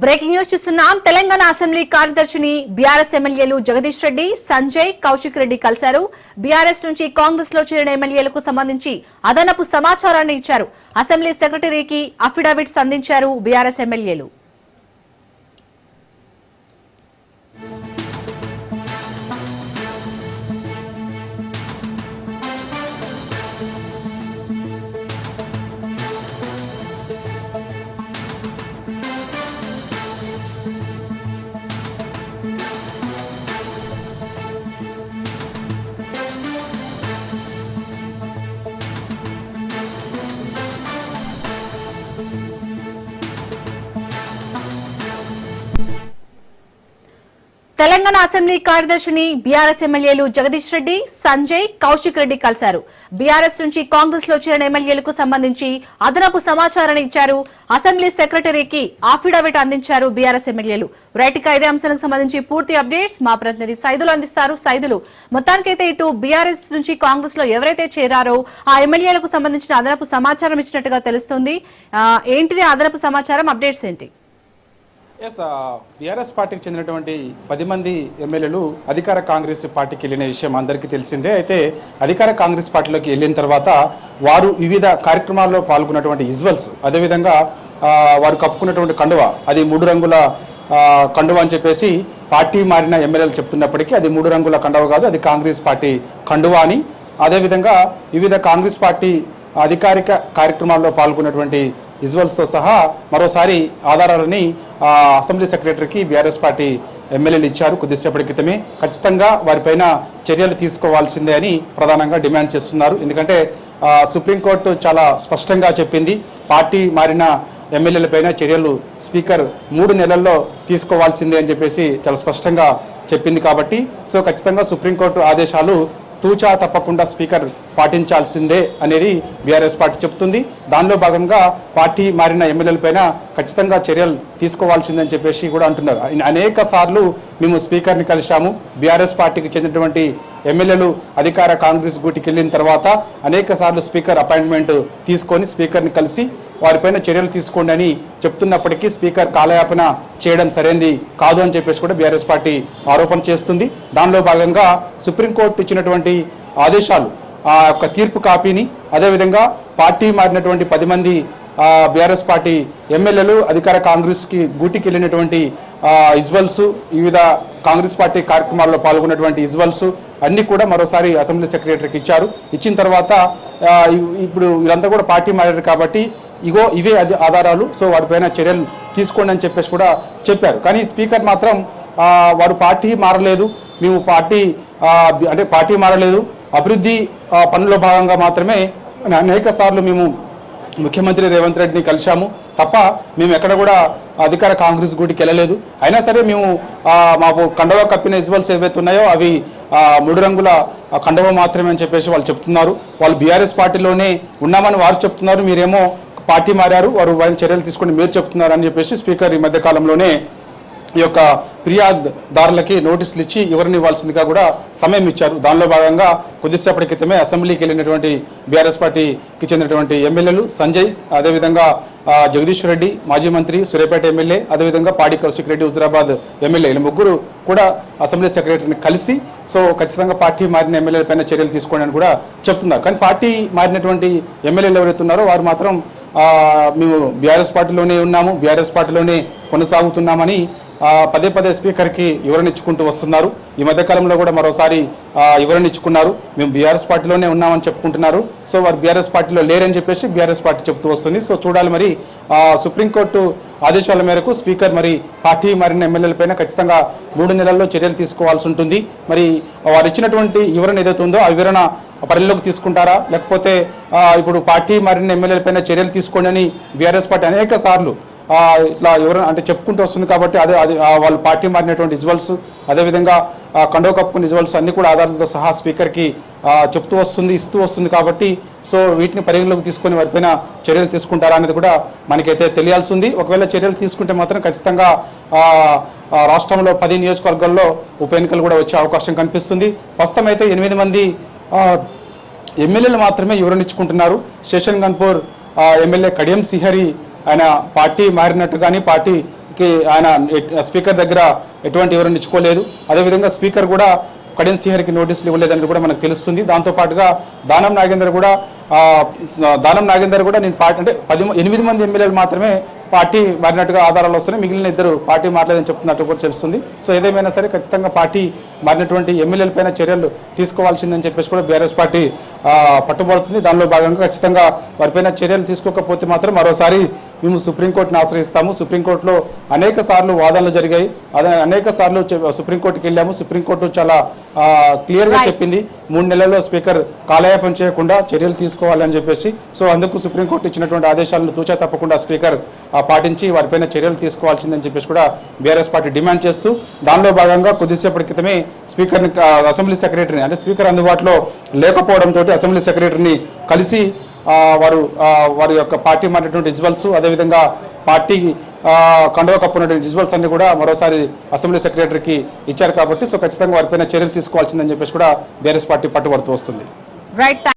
Breaking news చూస్తున్నాం. Telangana assembly కార్యదర్శిని BRS ఎమ్మెల్యేలు జగదీష్ రెడ్డి, సంజయ్, కౌశిక్ రెడ్డి కలిశారు. బీఆర్ఎస్ నుంచి కాంగ్రెస్ లో చేరిన ఎమ్మెల్యేలకు సంబంధించి అదనపు సమాచారాన్ని ఇచ్చారు. అసెంబ్లీ సెక్రటరీకి అఫిడవిట్స్ అందించారు బీఆర్ఎస్ ఎమ్మెల్యేలు. తెలంగాణ అసెంబ్లీ కార్యదర్శిని బీఆర్ఎస్ ఎమ్మెల్యేలు జగదీష్ రెడ్డి, సంజయ్, కౌశిక్ రెడ్డి కలిశారు. బీఆర్ఎస్ నుంచి కాంగ్రెస్ లో చేరిన ఎమ్మెల్యేలకు సంబంధించి అదనపు సమాచారాన్ని ఇచ్చారు. అసెంబ్లీ సెక్రటరీకి అఫిడవిట్ అందించారు బీఆర్ఎస్ ఎమ్మెల్యేలు. రైట్గా ఇదే అంశానికి సంబంధించి పూర్తి అప్డేట్స్ మా ప్రతినిధి సైదులు అందిస్తారు. సైదులు, మొత్తానికైతే ఇటు బీఆర్ఎస్ నుంచి కాంగ్రెస్ లో ఎవరైతే చేరారో ఆ ఎమ్మెల్యేలకు సంబంధించిన అదనపు సమాచారం ఇచ్చినట్టుగా తెలుస్తుంది. ఏంటిది అదనపు సమాచారం, అప్డేట్స్ ఏంటి? బీఆర్ఎస్ పార్టీకి చెందినటువంటి 10 మంది ఎమ్మెల్యేలు అధికార కాంగ్రెస్ పార్టీకి వెళ్ళిన విషయం అందరికీ తెలిసిందే. అయితే అధికార కాంగ్రెస్ పార్టీలోకి వెళ్ళిన తర్వాత వారు వివిధ కార్యక్రమాల్లో పాల్గొన్నటువంటి విజువల్స్, అదేవిధంగా వారు కప్పుకున్నటువంటి కండువ, అది 3 రంగుల కండువ అని చెప్పేసి పార్టీ మారిన ఎమ్మెల్యేలు చెప్తున్నప్పటికీ అది 3 రంగుల కండువ కాదు, అది కాంగ్రెస్ పార్టీ కండువ అని, అదేవిధంగా వివిధ కాంగ్రెస్ పార్టీ అధికారిక కార్యక్రమాల్లో పాల్గొన్నటువంటి విజువల్స్తో సహా మరోసారి ఆధారాలని అసెంబ్లీ సెక్రటరీకి బీఆర్ఎస్ పార్టీ ఎమ్మెల్యేలు ఇచ్చారు. కొద్దిసేపటి క్రితమే ఖచ్చితంగా వారిపైన చర్యలు తీసుకోవాల్సిందే అని ప్రధానంగా డిమాండ్ చేస్తున్నారు. ఎందుకంటే సుప్రీంకోర్టు చాలా స్పష్టంగా చెప్పింది, పార్టీ మారిన ఎమ్మెల్యేలపైన చర్యలు స్పీకర్ 3 నెలల్లో తీసుకోవాల్సిందే అని చెప్పేసి చాలా స్పష్టంగా చెప్పింది. కాబట్టి ఖచ్చితంగా సుప్రీంకోర్టు ఆదేశాలు తూచా తప్పకుండా స్పీకర్ పాటించాల్సిందే అనేది బీఆర్ఎస్ పార్టీ చెప్తుంది. దానిలో భాగంగా పార్టీ మారిన ఎమ్మెల్యేలపైన ఖచ్చితంగా చర్యలు తీసుకోవాల్సిందని చెప్పేసి కూడా అంటున్నారు. అనేక సార్లు మేము స్పీకర్ని కలిశాము. బీఆర్ఎస్ పార్టీకి చెందినటువంటి ఎమ్మెల్యేలు అధికార కాంగ్రెస్ గూటికి వెళ్ళిన తర్వాత అనేక సార్లు స్పీకర్ అపాయింట్మెంట్ తీసుకొని స్పీకర్ని కలిసి వారిపైన చర్యలు తీసుకోండి అని చెప్తున్నప్పటికీ స్పీకర్ కాలయాపన చేయడం సరైనది కాదు అని చెప్పేసి కూడా బీఆర్ఎస్ పార్టీ ఆరోపణ చేస్తుంది. దానిలో భాగంగా సుప్రీంకోర్టు ఇచ్చినటువంటి ఆదేశాలు, ఆ యొక్క తీర్పు కాపీని, అదేవిధంగా పార్టీ మారినటువంటి 10 మంది బీఆర్ఎస్ పార్టీ ఎమ్మెల్యేలు అధికార కాంగ్రెస్కి గూటికి వెళ్ళినటువంటి విజువల్స్, వివిధ కాంగ్రెస్ పార్టీ కార్యక్రమాల్లో పాల్గొన్నటువంటి విజువల్స్ అన్నీ కూడా మరోసారి అసెంబ్లీ సెక్రటరీకి ఇచ్చారు. ఇచ్చిన తర్వాత ఇప్పుడు వీళ్ళంతా కూడా పార్టీ మారారు కాబట్టి ఇవే ఆధారాలు, వాటిపైన చర్యలు తీసుకోండి అని చెప్పేసి కూడా చెప్పారు. కానీ స్పీకర్ మాత్రం వారు పార్టీ మారలేదు, మేము పార్టీ మారలేదు, అభివృద్ధి పనుల్లో భాగంగా మాత్రమే అనేక సార్లు మేము ముఖ్యమంత్రి రేవంత్ రెడ్డిని కలిశాము తప్ప మేము ఎక్కడ కూడా అధికార కాంగ్రెస్ గూటికి వెళ్ళలేదు. అయినా సరే మేము మాకు కండవ కప్పిన విజువల్స్ ఏవైతే ఉన్నాయో అవి 3 రంగుల కండవ మాత్రమే అని చెప్పేసి వాళ్ళు చెప్తున్నారు. వాళ్ళు బీఆర్ఎస్ పార్టీలోనే ఉన్నామని వారు చెప్తున్నారు, మీరేమో పార్టీ మారారు, వారు చర్యలు తీసుకుని మీరు చెప్తున్నారు అని చెప్పేసి స్పీకర్ ఈ మధ్యకాలంలోనే ఈ యొక్క ఫిర్యాదుదారులకి నోటీసులు ఇచ్చి ఎవరిని ఇవ్వాల్సిందిగా కూడా సమయం ఇచ్చారు. దానిలో భాగంగా కొద్దిసేపటి క్రితమే అసెంబ్లీకి వెళ్ళినటువంటి బీఆర్ఎస్ పార్టీకి చెందినటువంటి ఎమ్మెల్యేలు సంజయ్, అదేవిధంగా జగదీష్ రెడ్డి మాజీ మంత్రి సూర్యాపేట ఎమ్మెల్యే, అదేవిధంగా పాడి కౌశిక్ రెడ్డి హుజరాబాద్ ఎమ్మెల్యే, ఇలా 3 కూడా అసెంబ్లీ సెక్రటరీని కలిసి ఖచ్చితంగా పార్టీ మారిన ఎమ్మెల్యేల పైన చర్యలు తీసుకోండి అని కూడా చెప్తున్నారు. కానీ పార్టీ మారినటువంటి ఎమ్మెల్యేలు ఎవరైతే ఉన్నారో వారు మాత్రం మేము బీఆర్ఎస్ పార్టీలోనే ఉన్నాము, బీఆర్ఎస్ పార్టీలోనే కొనసాగుతున్నామని పదే స్పీకర్కి వివరణ ఇచ్చుకుంటూ వస్తున్నారు. ఈ మధ్యకాలంలో కూడా మరోసారి వివరణ ఇచ్చుకున్నారు, మేము బీఆర్ఎస్ పార్టీలోనే ఉన్నామని చెప్పుకుంటున్నారు. వారు బీఆర్ఎస్ పార్టీలో లేరని చెప్పేసి బీఆర్ఎస్ పార్టీ చెప్తూ వస్తుంది. చూడాలి మరి సుప్రీంకోర్టు ఆదేశాల మేరకు స్పీకర్ మరి పార్టీ మారిన ఎమ్మెల్యేలపైన ఖచ్చితంగా 3 నెలల్లో చర్యలు తీసుకోవాల్సి ఉంటుంది. మరి వారు ఇచ్చినటువంటి వివరణ ఏదైతే ఉందో ఆ వివరణ పరిధిలోకి తీసుకుంటారా, లేకపోతే ఇప్పుడు పార్టీ మారిన ఎమ్మెల్యేలపైన చర్యలు తీసుకోండి అని బీఆర్ఎస్ పార్టీ అనేక సార్లు ఇట్లా ఎవరైనా చెప్పుకుంటూ వస్తుంది. కాబట్టి అది వాళ్ళు పార్టీ మారినటువంటి విజువల్స్, అదేవిధంగా కండవ కప్పుకున్న విజువల్స్ అన్ని కూడా ఆధారాలతో సహా స్పీకర్కి చెప్తూ వస్తుంది, ఇస్తూ వస్తుంది. కాబట్టి వీటిని పరిగణలోకి తీసుకొని వారిపైన చర్యలు తీసుకుంటారా అనేది కూడా మనకైతే తెలియాల్సి ఉంది. ఒకవేళ చర్యలు తీసుకుంటే మాత్రం ఖచ్చితంగా రాష్ట్రంలో 10 నియోజకవర్గాల్లో ఉప ఎన్నికలు కూడా వచ్చే అవకాశం కనిపిస్తుంది. ప్రస్తుతం అయితే 8 మంది ఎమ్మెల్యేలు మాత్రమే వివరణ ఇచ్చుకుంటున్నారు. శేషన్ గన్పూర్ ఎమ్మెల్యే కడియం శ్రీహరి ఆయన పార్టీ మారినట్టు కానీ పార్టీ ఆయన స్పీకర్ దగ్గర ఎటువంటి వివరణ ఇచ్చుకోలేదు. అదేవిధంగా స్పీకర్ కూడా కడియం శ్రీహరికి నోటీసులు ఇవ్వలేదని కూడా మనకు తెలుస్తుంది. దాంతోపాటుగా దానం నాగేందర్ కూడా నేను పార్టీ అంటే 8 మంది ఎమ్మెల్యేలు మాత్రమే పార్టీ మారినట్టుగా ఆధారాలు వస్తున్నాయి, మిగిలిన 2 పార్టీ మారలేదని చెప్తున్నట్టు కూడా తెలుస్తుంది. సో ఏదేమైనా సరే ఖచ్చితంగా పార్టీ మారినటువంటి ఎమ్మెల్యేల పైన చర్యలు తీసుకోవాల్సిందని చెప్పేసి కూడా బీఆర్ఎస్ పార్టీ పట్టుబడుతుంది. దానిలో భాగంగా ఖచ్చితంగా వారిపైన చర్యలు తీసుకోకపోతే మాత్రం మరోసారి మేము సుప్రీంకోర్టును ఆశ్రయిస్తాము. సుప్రీంకోర్టులో అనేక సార్లు వాదనలు జరిగాయి, అనేక సార్లు సుప్రీంకోర్టుకి వెళ్ళాము. సుప్రీంకోర్టు చాలా క్లియర్గా చెప్పింది 3 నెలల్లో స్పీకర్ కాలయాపన చేయకుండా చర్యలు తీసుకోవాలని చెప్పేసి. సో అందుకు సుప్రీంకోర్టు ఇచ్చినటువంటి ఆదేశాలను తూచా తప్పకుండా స్పీకర్ పాటించి వారిపైన చర్యలు తీసుకోవాల్సిందని చెప్పేసి కూడా బీఆర్ఎస్ పార్టీ డిమాండ్ చేస్తూ, దానిలో భాగంగా కొద్దిసేపటి క్రితమే స్పీకర్ని అసెంబ్లీ సెక్రటరీని అంటే స్పీకర్ అందుబాటులో లేకపోవడంతో అసెంబ్లీ సెక్రటరీని కలిసి వారి యొక్క పార్టీ మారినటువంటి విజువల్స్, అదేవిధంగా పార్టీ కండువా కప్పున్నటువంటి విజువల్స్ అన్ని కూడా మరోసారి అసెంబ్లీ సెక్రటరీకి ఇచ్చారు. కాబట్టి సో ఖచ్చితంగా వారిపైన చర్యలు తీసుకోవాల్సిందని చెప్పేసి కూడా బీఆర్ఎస్ పార్టీ పట్టుబడుతూ వస్తుంది. రైట్.